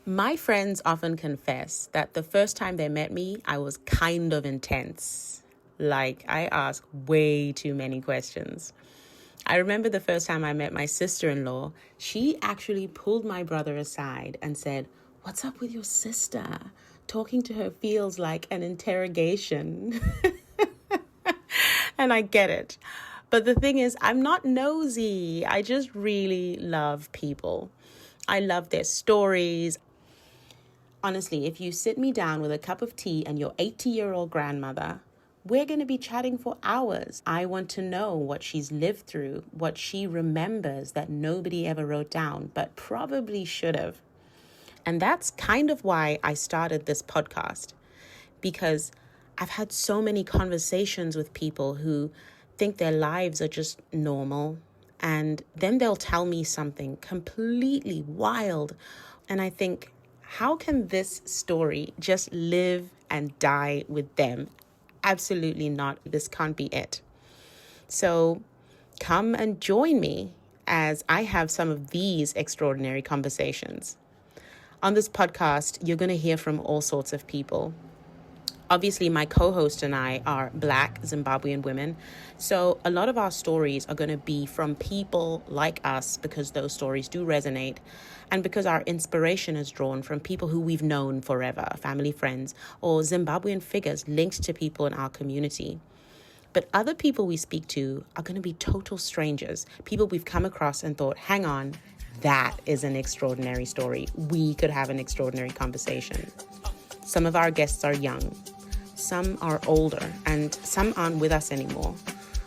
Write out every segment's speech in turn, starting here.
My friends often confess that the first time they met me, I was kind of intense. Like, I asked way too many questions. I remember the first time I met my sister-in-law, she actually pulled my brother aside and said, "What's up with your sister? Talking to her feels like an interrogation." And I get it. But the thing is, I'm not nosy. I just really love people. I love their stories. Honestly, if you sit me down with a cup of tea and your 80-year-old grandmother, we're going to be chatting for hours. I want to know what she's lived through, what she remembers that nobody ever wrote down, but probably should have. And that's kind of why I started this podcast, because I've had so many conversations with people who think their lives are just normal, and then they'll tell me something completely wild. And I think, how can this story just live and die with them? Absolutely not. This can't be it. So come and join me as I have some of these extraordinary conversations. On this podcast, you're going to hear from all sorts of people. Obviously, my co-host and I are Black Zimbabwean women. So a lot of our stories are going to be from people like us, because those stories do resonate, and because our inspiration is drawn from people who we've known forever, family, friends, or Zimbabwean figures linked to people in our community. But other people we speak to are going to be total strangers, people we've come across and thought, hang on, that is an extraordinary story. We could have an extraordinary conversation. Some of our guests are young. Some are older, and some aren't with us anymore.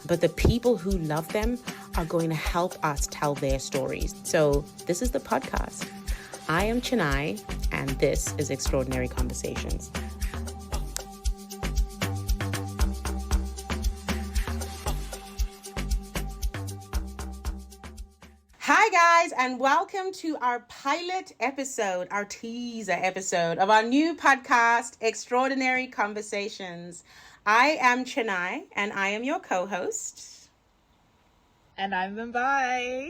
But the people who love them are going to help us tell their stories. So this is the podcast. I am Chenai, and this is Extraordinary Conversations. Hi guys, and welcome to our pilot episode, our teaser episode of our new podcast, Extraordinary Conversations. I am Chenai, and I am your co-host. And I'm Vimbai.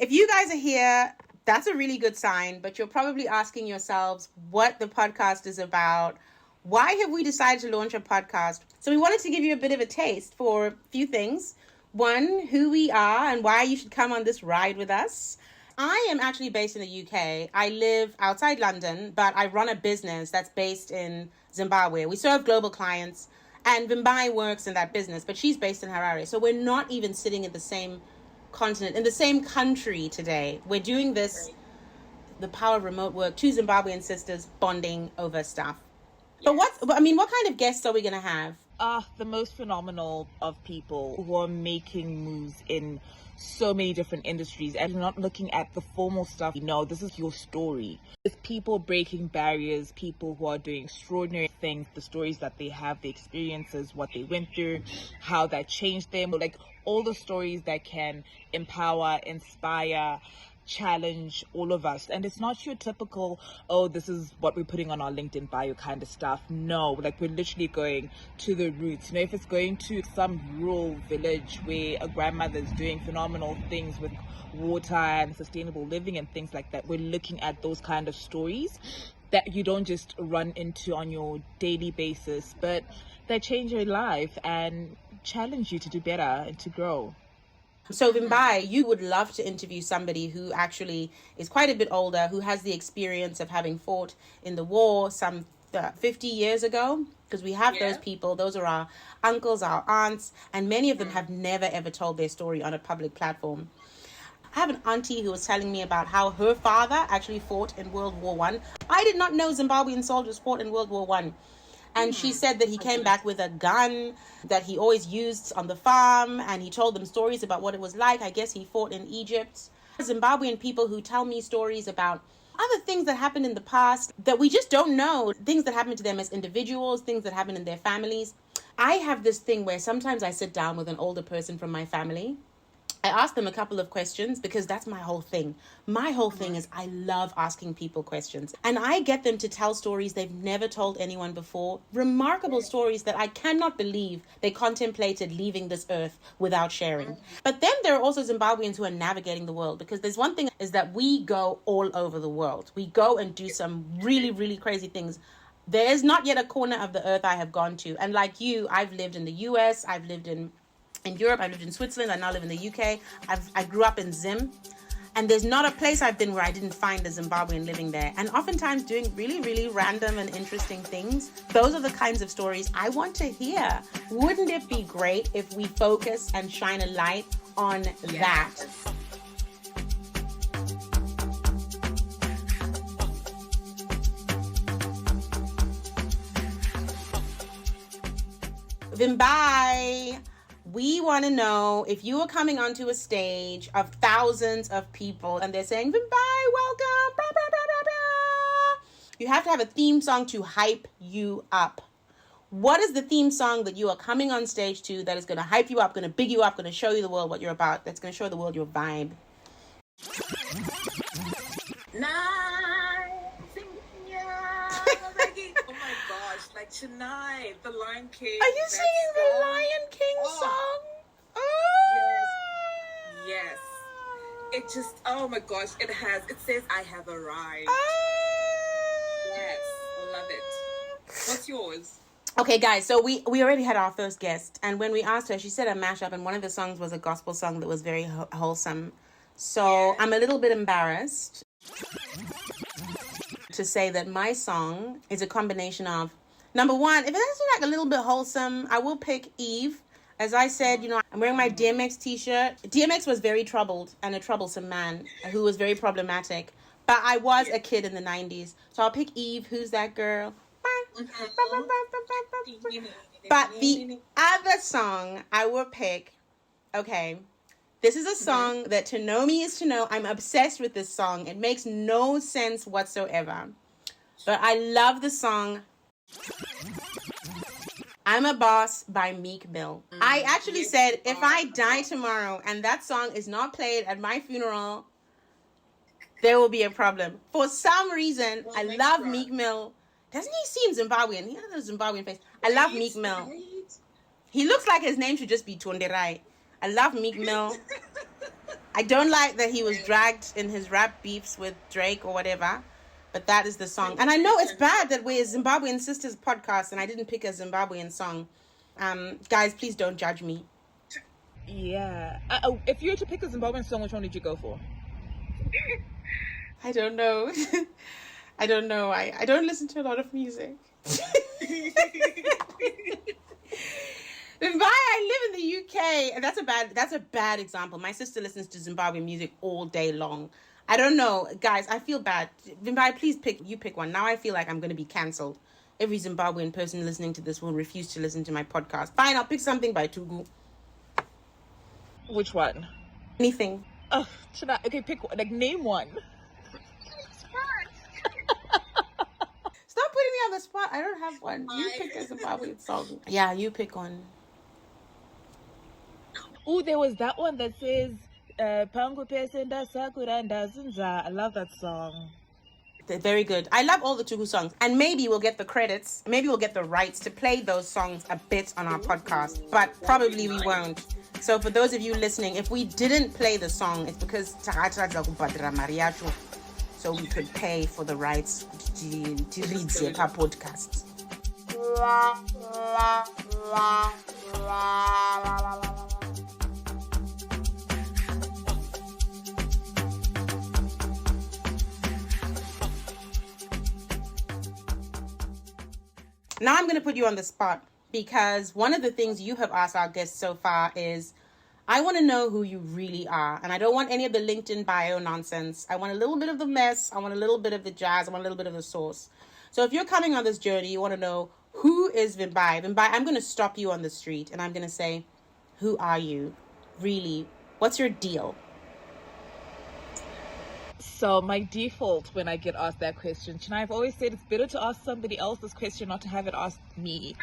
If you guys are here, that's a really good sign, but you're probably asking yourselves what the podcast is about. Why have we decided to launch a podcast? So we wanted to give you a bit of a taste for a few things. One, who we are and why you should come on this ride with us. I am actually based in the UK. I live outside London, but I run a business that's based in Zimbabwe. We serve global clients, and Vimbai works in that business, but she's based in Harare. So we're not even sitting in the same continent, in the same country today. We're doing this, the power of remote work, two Zimbabwean sisters bonding over stuff. Yes. But what kind of guests are we going to have? The most phenomenal of people who are making moves in so many different industries and not looking at the formal stuff. No, this is your story. It's people breaking barriers, people who are doing extraordinary things, the stories that they have, the experiences, what they went through, how that changed them, like all the stories that can empower, inspire, challenge all of us. And it's not your typical, oh, this is what we're putting on our LinkedIn bio kind of stuff. No, like we're literally going to the roots. You know, if it's going to some rural village where a grandmother is doing phenomenal things with water and sustainable living and things like that, we're looking at those kind of stories that you don't just run into on your daily basis, but that change your life and challenge you to do better and to grow. So Vimbai, you would love to interview somebody who actually is quite a bit older, who has the experience of having fought in the war some 50 years ago, because we have those people. Those are our uncles, our aunts, and many of them have never ever told their story on a public platform. I have an auntie who was telling me about how her father actually fought in World War I. I did not know Zimbabwean soldiers fought in World War I. And she said that he came back with a gun that he always used on the farm, and he told them stories about what it was like. I guess he fought in Egypt. Zimbabwean people who tell me stories about other things that happened in the past that we just don't know, things that happened to them as individuals, things that happened in their families. I have this thing where sometimes I sit down with an older person from my family I asked them a couple of questions because that's my whole thing. My whole thing is I love asking people questions. And I get them to tell stories they've never told anyone before. Remarkable stories that I cannot believe they contemplated leaving this earth without sharing. But then there are also Zimbabweans who are navigating the world, because there's one thing is that we go all over the world. We go and do some really, really crazy things. There is not yet a corner of the earth I have gone to. And like you, I've lived in the US, I've lived in Europe, I lived in Switzerland, I now live in the UK. I grew up in Zim, and there's not a place I've been where I didn't find a Zimbabwean living there, and oftentimes doing really, really random and interesting things. Those are the kinds of stories I want to hear. Wouldn't it be great if we focus and shine a light on that? Vimbai, we want to know if you are coming onto a stage of thousands of people and they're saying, Vimbai, welcome, blah, blah, blah, blah, blah. You have to have a theme song to hype you up. What is the theme song that you are coming on stage to that is going to hype you up, going to big you up, going to show you the world what you're about, that's going to show the world your vibe? Oh my gosh, like Chenai, the Lion King. Are you singing the Lion King song? Oh! Yes. It just, oh my gosh, it says I have arrived. Yes, love it. What's yours? Okay, guys, so we already had our first guest, and when we asked her, she said a mashup, and one of the songs was a gospel song that was very wholesome. So I'm a little bit embarrassed to say that my song is a combination of, number one, if it has to be like a little bit wholesome, I will pick Eve. As I said, I'm wearing my DMX t-shirt. DMX was very troubled and a troublesome man who was very problematic. But I was a kid in the 90s. So I'll pick Eve. Who's that girl? But the other song I will pick, okay, this is a song that to know me is to know I'm obsessed with this song. It makes no sense whatsoever. But I love the song I'm a Boss by Meek Mill. I actually said if I die tomorrow and that song is not played at my funeral, there will be a problem. For some reason, I love Meek Mill. Doesn't he seem Zimbabwean? He has a Zimbabwean face. I love Meek Mill. He looks like his name should just be Tonderai. I love Meek Mill. I don't like that he was dragged in his rap beefs with Drake or whatever, but that is the song. And I know it's bad that we're Zimbabwean Sisters podcast and I didn't pick a Zimbabwean song. Guys, please don't judge me. Yeah. If you were to pick a Zimbabwean song, which one did you go for? I don't know. I don't know. I don't listen to a lot of music. Vimbai, I live in the UK, and that's a bad example. My sister listens to Zimbabwean music all day long. I don't know, guys. I feel bad. Vimbai, please pick one. Now I feel like I'm going to be cancelled. Every Zimbabwean person listening to this will refuse to listen to my podcast. Fine, I'll pick something by Tugu. Which one? Anything. Oh, okay, pick one. Like, name one. Stop putting me on the spot. I don't have one. You pick a Zimbabwean song. Yeah, you pick one. Oh, there was that one that says, Pangu Pesenda Sakura Ndazinza. I love that song. They're very good. I love all the Tugu songs. And maybe we'll get the credits. Maybe we'll get the rights to play those songs a bit on our podcast. But probably we won't. So for those of you listening, if we didn't play the song, it's because so we could pay for the rights to read the podcast. Now I'm going to put you on the spot because one of the things you have asked our guests so far is, I want to know who you really are. And I don't want any of the LinkedIn bio nonsense. I want a little bit of the mess. I want a little bit of the jazz. I want a little bit of the sauce. So if you're coming on this journey, you want to know, who is Vimbai? Vimbai, I'm going to stop you on the street and I'm going to say, who are you? Really? What's your deal? So my default when I get asked that question, Chenai, I've always said it's better to ask somebody else this question, not to have it asked me.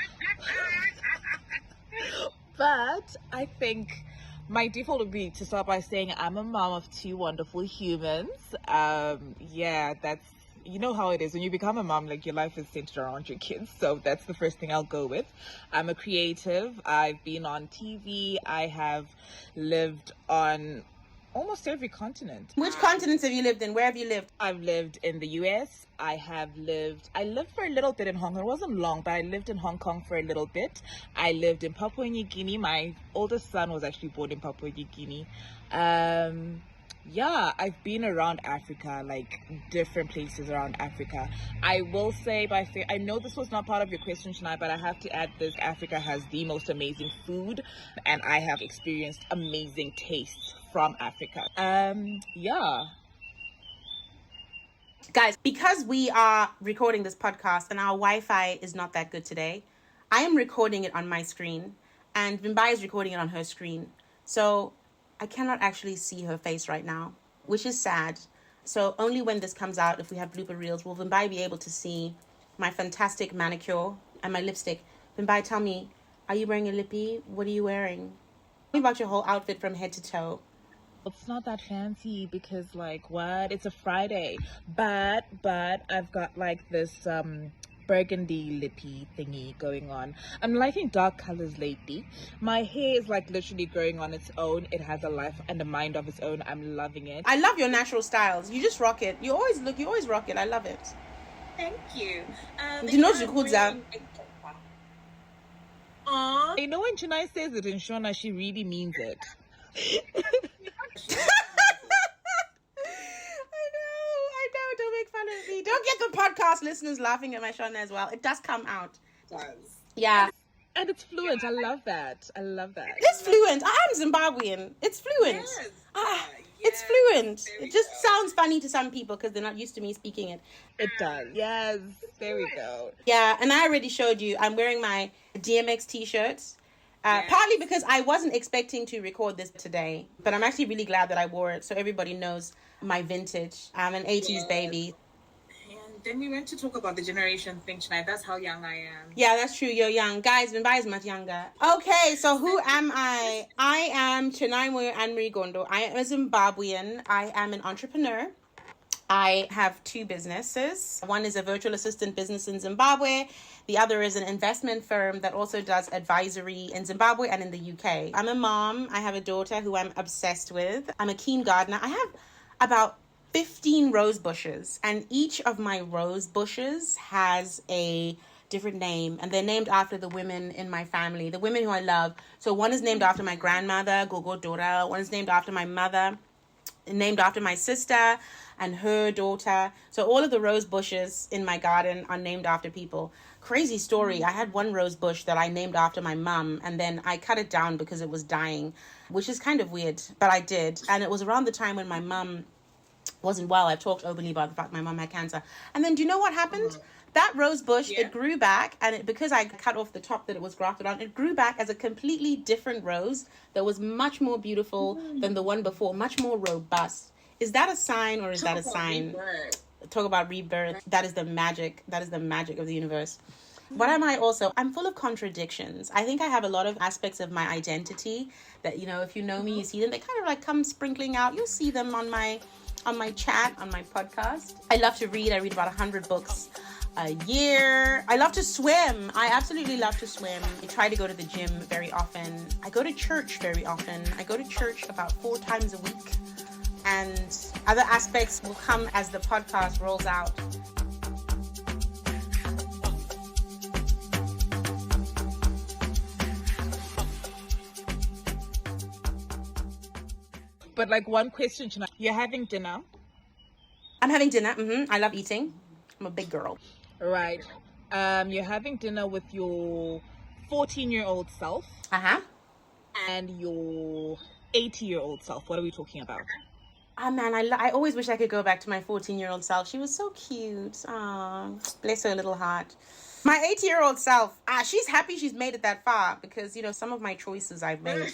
But I think My default would be to start by saying I'm a mom of two wonderful humans. Yeah, that's, you know how it is when you become a mom, like your life is centered around your kids. So that's the first thing I'll go with. I'm a creative. I've been on TV. I have lived on almost every continent. Which continents have you lived in? Where have you lived? I've lived in the US. I lived for a little bit in Hong Kong. It wasn't long, but I lived in Hong Kong for a little bit. I lived in Papua New Guinea. My oldest son was actually born in Papua New Guinea. Yeah, I've been around Africa, like different places around Africa. I will say I know this was not part of your question, Chenai, but I have to add this. Africa has the most amazing food, and I have experienced amazing tastes from Africa. Yeah. Guys, because we are recording this podcast and our Wi-Fi is not that good today, I am recording it on my screen and Vimbai is recording it on her screen. So I cannot actually see her face right now, which is sad. So only when this comes out, if we have blooper reels, will Vimbai be able to see my fantastic manicure and my lipstick. Vimbai, tell me, are you wearing a lippy? What are you wearing? Tell me about your whole outfit from head to toe. It's not that fancy because, like, what? It's a Friday. But I've got like this burgundy lippy thingy going on. I'm liking dark colors lately. My hair is like literally growing on its own. It has a life and a mind of its own. I'm loving it. I love your natural styles. You just rock it. You always rock it. I love it. Thank you. You know Zukudza. You know when Chenai says it in Shona, she really means it. I know. Don't make fun of me. Don't get the podcast listeners laughing at my Shona as well. It does come out. It does. Yeah. And it's fluent. I love that. It's fluent. I am Zimbabwean. It's fluent. Yes. It's fluent. It just sounds funny to some people because they're not used to me speaking it. It does. Yes. There we go. Yeah, and I already showed you. I'm wearing my DMX t-shirts. Partly because I wasn't expecting to record this today, but I'm actually really glad that I wore it so everybody knows my vintage. I'm an 80s baby. And then we went to talk about the generation thing tonight. That's how young I am. Yeah, that's true. You're young. Guys, Vimbai is much younger. Okay, so who am I? I am Chenai and Gondo. I am a Zimbabwean. I am an entrepreneur. I have two businesses. One is a virtual assistant business in Zimbabwe. The other is an investment firm that also does advisory in Zimbabwe and in the UK. I'm a mom. I have a daughter who I'm obsessed with. I'm a keen gardener. I have about 15 rose bushes, and each of my rose bushes has a different name, and they're named after the women in my family, the women who I love. So one is named after my grandmother, Gogo Dora. One is named after my mother, named after my sister and her daughter. So all of the rose bushes in my garden are named after people. Crazy story. I had one rose bush that I named after my mum, and then I cut it down because it was dying, which is kind of weird, but I did. And it was around the time when my mum wasn't well. I've talked openly about the fact my mum had cancer. And then do you know what happened? That rose bush, it grew back, and because I cut off the top that it was grafted on, it grew back as a completely different rose that was much more beautiful than the one before, much more robust. Is that a sign, or is that a sign? Talk about rebirth. That is the magic. That is the magic of the universe. What am I also? I'm full of contradictions. I think I have a lot of aspects of my identity that, you know, if you know me, you see them. They kind of like come sprinkling out. You'll see them on my chat, on my podcast. I love to read. I read about 100 books a year. I love to swim. I absolutely love to swim. I try to go to the gym very often. I go to church very often. I go to church about 4 times a week. And other aspects will come as the podcast rolls out. But like one question tonight. You're having dinner? I'm having dinner. I love eating. I'm a big girl. Right. You're having dinner with your 14-year-old self. Uh-huh. And your 80-year-old self. What are we talking about? Oh man, I always wish I could go back to my 14-year-old self. She was so cute. Bless her little heart. My 80-year-old self, she's happy she's made it that far because, you know, some of my choices I've made.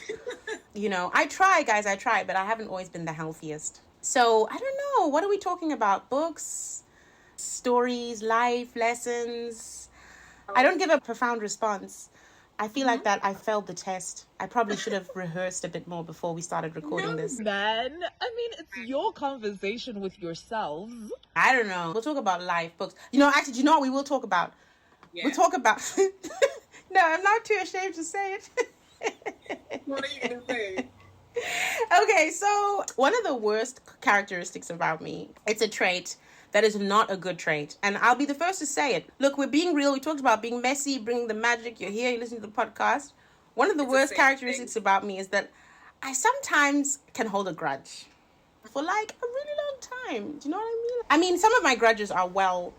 You know, I try, guys, but I haven't always been the healthiest. So, I don't know. What are we talking about? Books, stories, life lessons? I don't give a profound response. I feel like that I failed the test. I probably should have rehearsed a bit more before we started recording this. Man, I mean, it's your conversation with yourself. I don't know. We'll talk about life, books. Actually, do you know what we will talk about? Yeah. We'll talk about... No, I'm not too ashamed to say it. What are you going to say? Okay, so one of the worst characteristics about me, it's a trait that is not a good trait. And I'll be the first to say it. Look, we're being real. We talked about being messy, bringing the magic. You're here, you listen to the podcast. One of the worst characteristics about me is that I sometimes can hold a grudge for like a really long time. Do you know what I mean? I mean, some of my grudges are well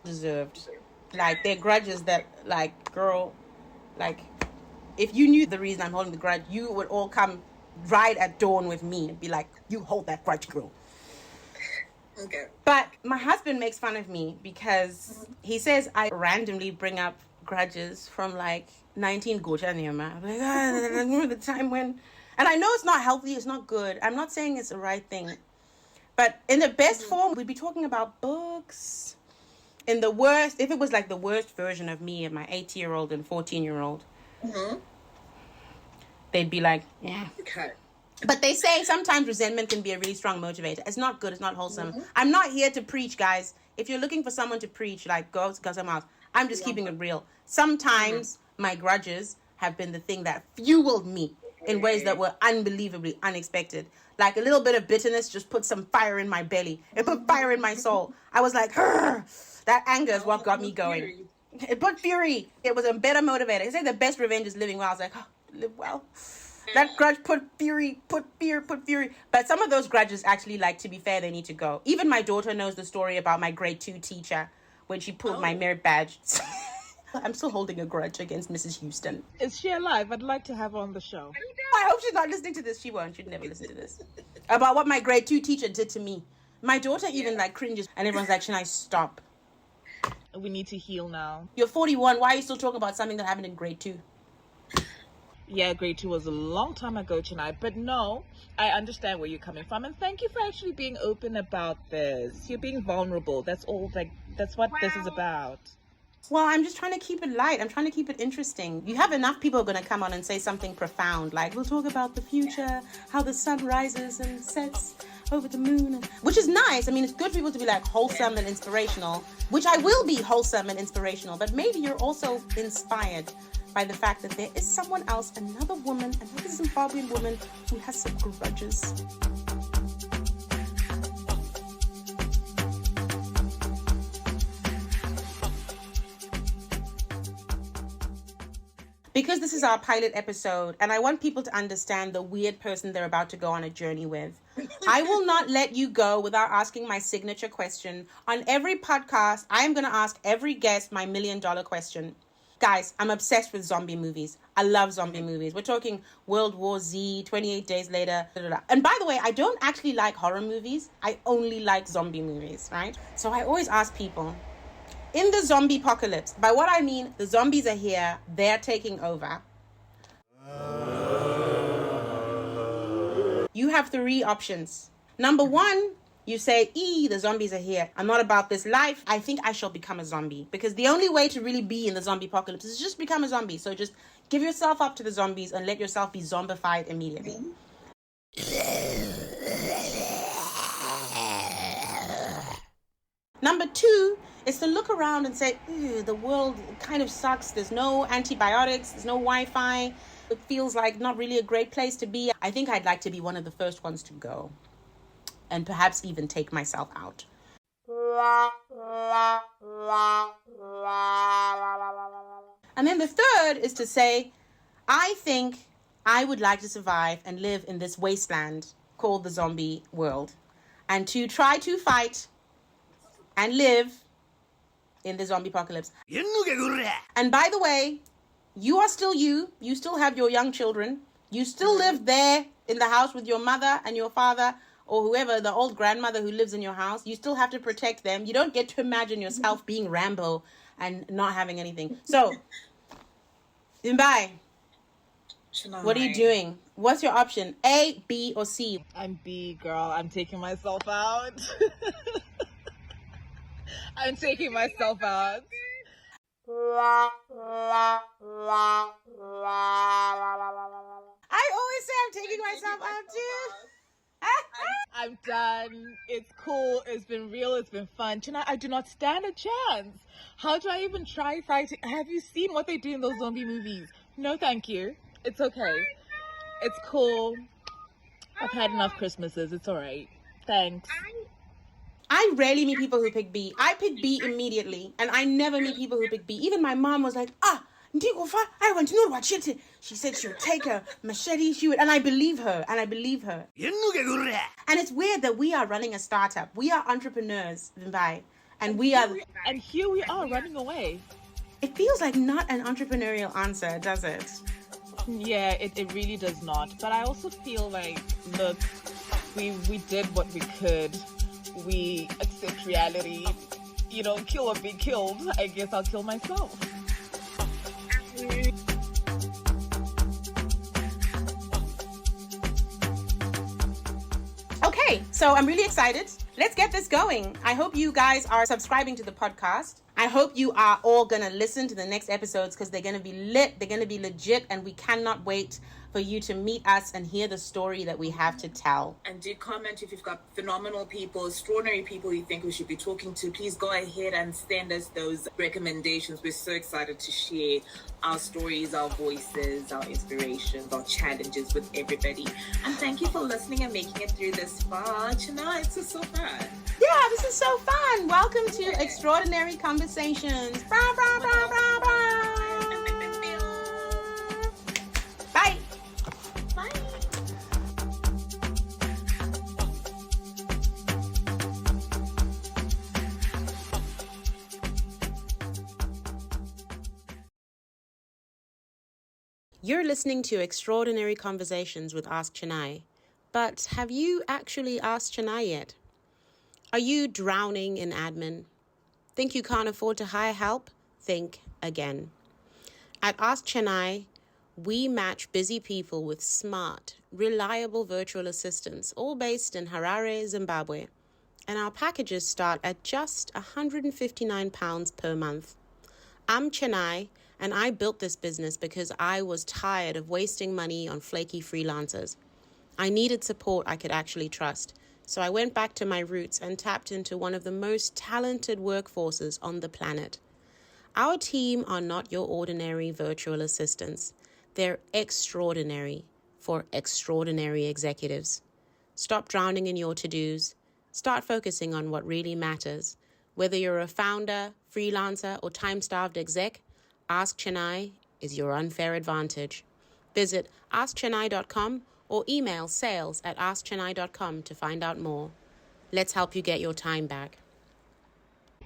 deserved. Like, they're grudges that, like, girl, like, if you knew the reason I'm holding the grudge, you would all come right at dawn with me and be like, you hold that grudge, girl. Okay. But my husband makes fun of me because he says I randomly bring up grudges from like 19 Gocha Nema. I'm like, I remember the time when... And I know it's not healthy, it's not good. I'm not saying it's the right thing. But in the best form, we'd be talking about books. In the worst, if it was like the worst version of me and my 8-year-old and 14-year-old, they'd be like, yeah. Okay. But they say sometimes resentment can be a really strong motivator. It's not good. It's not wholesome. I'm not here to preach, guys. If you're looking for someone to preach, like, go somewhere else. I'm just keeping it real. Sometimes my grudges have been the thing that fueled me in ways that were unbelievably unexpected. Like a little bit of bitterness just put some fire in my belly. It put fire in my soul. I was like, that anger is what got me going. It put fury. It was a better motivator. They say the best revenge is living well. I was like, live well. That grudge put fury. But some of those grudges actually, like, to be fair, they need to go. Even my daughter knows the story about my grade 2 teacher when she pulled my merit badge. I'm still holding a grudge against Mrs. Houston. Is she alive? I'd like to have her on the show. I hope she's not listening to this. She won't. She'd never listen to this. About what my grade 2 teacher did to me. My daughter even, like, cringes. And everyone's like, Chenai, stop. We need to heal now. You're 41. Why are you still talking about something that happened in grade 2? Yeah, grade 2 was a long time ago, Chenai. But no, I understand where you're coming from. And thank you for actually being open about this. You're being vulnerable. That's all. That's what this is about. Well, I'm just trying to keep it light. I'm trying to keep it interesting. You have enough people going to come on and say something profound. Like, we'll talk about the future, how the sun rises and sets over the moon. Which is nice. I mean, it's good for people to be like wholesome and inspirational. Which I will be wholesome and inspirational. But maybe you're also inspired by the fact that there is someone else, another woman, another Zimbabwean woman who has some grudges. Because this is our pilot episode, and I want people to understand the weird person they're about to go on a journey with, I will not let you go without asking my signature question. On every podcast, I am going to ask every guest my $1 million question. Guys, I'm obsessed with zombie movies. I love zombie movies. We're talking World War Z, 28 Days Later. And by the way, I don't actually like horror movies. I only like zombie movies, right? So I always ask people, in the zombie apocalypse, by what I mean, the zombies are here, they're taking over. You have 3 options. Number 1, you say, the zombies are here. I'm not about this life. I think I shall become a zombie. Because the only way to really be in the zombie apocalypse is just become a zombie. So just give yourself up to the zombies and let yourself be zombified immediately. Number 2 is to look around and say, the world kind of sucks. There's no antibiotics. There's no Wi-Fi. It feels like not really a great place to be. I think I'd like to be one of the first ones to go. And perhaps even take myself out. And then the third is to say, I think I would like to survive and live in this wasteland called the zombie world. And to try to fight and live in the zombie apocalypse. And by the way, you are still you. You still have your young children. You still live there in the house with your mother and your father or whoever, the old grandmother who lives in your house. You still have to protect them. You don't get to imagine yourself being Rambo and not having anything. So, Vimbai, what are you doing? What's your option? A, B, or C? I'm B, girl. I'm taking myself out. I'm taking myself out. I always say I'm taking myself out too. I'm done. It's cool. It's been real. It's been fun. Chenai, I do not stand a chance. How do I even try fighting? Have you seen what they do in those zombie movies? No, thank you. It's okay. It's cool. I've had enough Christmases. It's all right. Thanks. I rarely meet people who pick B. I pick B immediately, and I never meet people who pick B. Even my mom was like, Ndikofa, I want to know what she did. She said she would take a machete, and I believe her, and it's weird that we are running a startup. We are entrepreneurs, Vimbai, and And here we are running away. It feels like not an entrepreneurial answer, does it? Yeah, it really does not. But I also feel like, look, we did what we could. We accept reality. Kill or be killed. I guess I'll kill myself. Okay, so I'm really excited. Let's get this going. I hope you guys are subscribing to the podcast. I hope you are all going to listen to the next episodes because they're going to be lit, they're going to be legit, and we cannot wait for you to meet us and hear the story that we have to tell. And do comment if you've got phenomenal people, extraordinary people you think we should be talking to. Please go ahead and send us those recommendations. We're so excited to share our stories, our voices, our inspirations, our challenges with everybody. And thank you for listening and making it through this far. Chenai, it's just so fun. Yeah, this is so fun. Welcome to Extraordinary Conversations. Bye, bye, bye, bye, bye. Bye. Bye. You're listening to Extraordinary Conversations with askChenai. But have you actually asked Chenai yet? Are you drowning in admin? Think you can't afford to hire help? Think again. At askChenai, we match busy people with smart, reliable virtual assistants, all based in Harare, Zimbabwe. And our packages start at just £159 per month. I'm Chenai, and I built this business because I was tired of wasting money on flaky freelancers. I needed support I could actually trust. So I went back to my roots and tapped into one of the most talented workforces on the planet. Our team are not your ordinary virtual assistants. They're extraordinary for extraordinary executives. Stop drowning in your to-dos. Start focusing on what really matters. Whether you're a founder, freelancer, or time-starved exec, askChenai is your unfair advantage. Visit askChenai.com or email sales@askChenai.com to find out more. Let's help you get your time back.